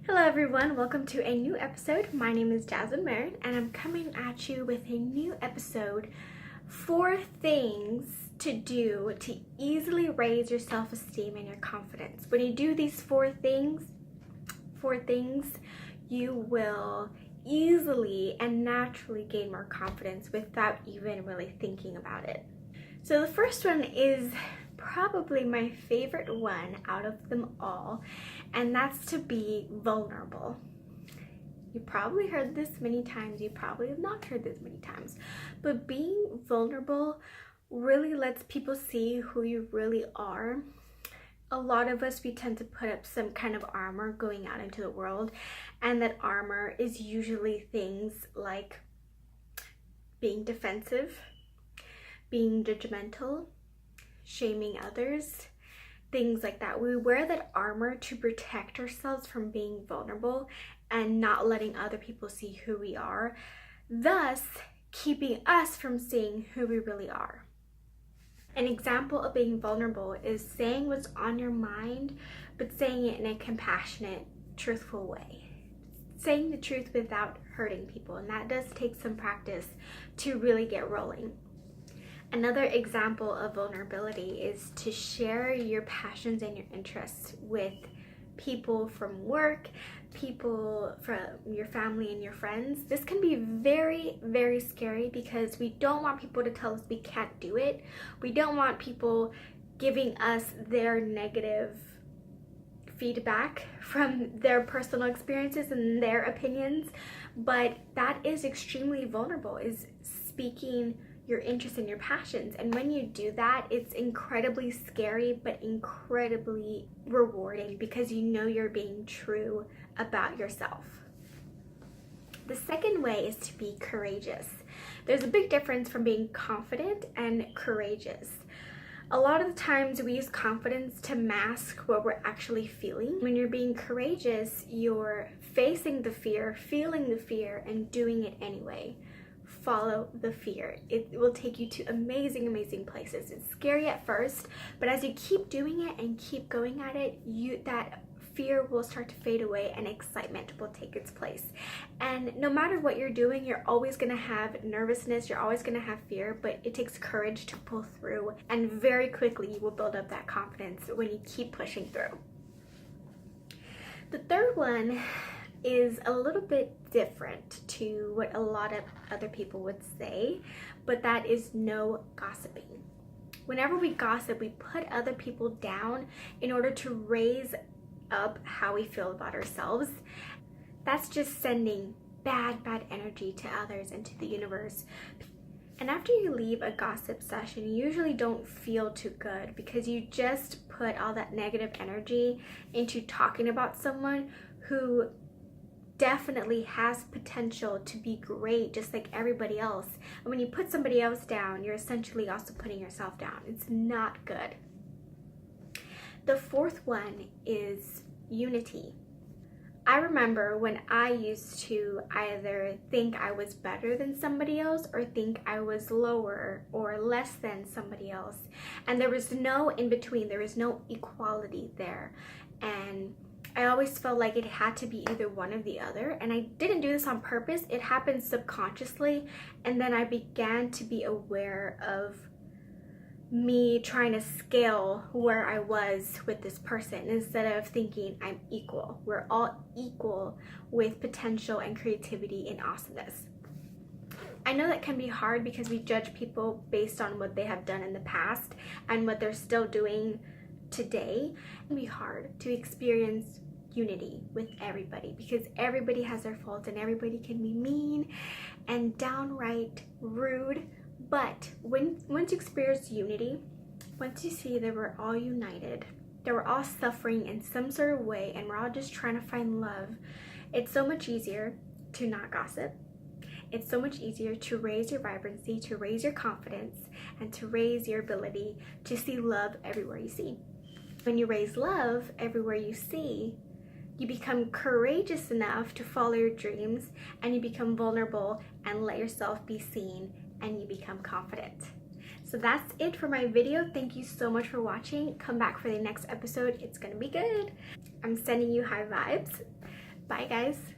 Hello everyone, welcome to a new episode. My name is Jasmine Marin and I'm coming at you with a new episode. 4 things to do to easily raise your self-esteem and your confidence. When you do these four things, you will easily and naturally gain more confidence without even really thinking about it. So the first one is probably my favorite one out of them all, and that's to be vulnerable. You probably heard this many times, you probably have not heard this many times, but being vulnerable really lets people see who you really are. A lot of us, we tend to put up some kind of armor going out into the world, and that armor is usually things like being defensive, being judgmental, shaming others, things like that. We wear that armor to protect ourselves from being vulnerable and not letting other people see who we are, thus keeping us from seeing who we really are. An example of being vulnerable is saying what's on your mind, but saying it in a compassionate, truthful way. Saying the truth without hurting people, and that does take some practice to really get rolling. Another example of vulnerability is to share your passions and your interests with people from work, people from your family and your friends. This can be very, very scary because we don't want people to tell us we can't do it. We don't want people giving us their negative feedback from their personal experiences and their opinions, but that is extremely vulnerable, is speaking your interests and your passions. And when you do that, it's incredibly scary but incredibly rewarding because you know you're being true about yourself. The second way is to be courageous. There's a big difference from being confident and courageous. A lot of the times we use confidence to mask what we're actually feeling. When you're being courageous, you're facing the fear, feeling the fear, and doing it anyway. Follow the fear. It will take you to amazing, amazing places. It's scary at first, but as you keep doing it and keep going at it, that fear will start to fade away and excitement will take its place. And no matter what you're doing, you're always going to have nervousness, you're always going to have fear, but it takes courage to pull through, and very quickly you will build up that confidence when you keep pushing through. The third one is a little bit different to what a lot of other people would say, but that is no gossiping. Whenever we gossip, we put other people down in order to raise up how we feel about ourselves. That's just sending bad energy to others and to the universe. And after you leave a gossip session, you usually don't feel too good because you just put all that negative energy into talking about someone who definitely has potential to be great just like everybody else. And when you put somebody else down, you're essentially also putting yourself down. It's not good. The fourth one is unity. I remember when I used to either think I was better than somebody else or think I was lower or less than somebody else. And there was no in between. There was no equality there. And I always felt like it had to be either one or the other, and I didn't do this on purpose. It happened subconsciously, and then I began to be aware of me trying to scale where I was with this person instead of thinking I'm equal. We're all equal with potential and creativity and awesomeness. I know that can be hard because we judge people based on what they have done in the past and what they're still doing today. It can be hard to experience unity with everybody because everybody has their faults and everybody can be mean and downright rude. But once you experience unity, once you see that we're all united, that we're all suffering in some sort of way and we're all just trying to find love, it's so much easier to not gossip. It's so much easier to raise your vibrancy, to raise your confidence, and to raise your ability to see love everywhere you see. When you raise love everywhere you see, you become courageous enough to follow your dreams, and you become vulnerable and let yourself be seen, and you become confident. So that's it for my video. Thank you so much for watching. Come back for the next episode. It's gonna be good. I'm sending you high vibes. Bye, guys.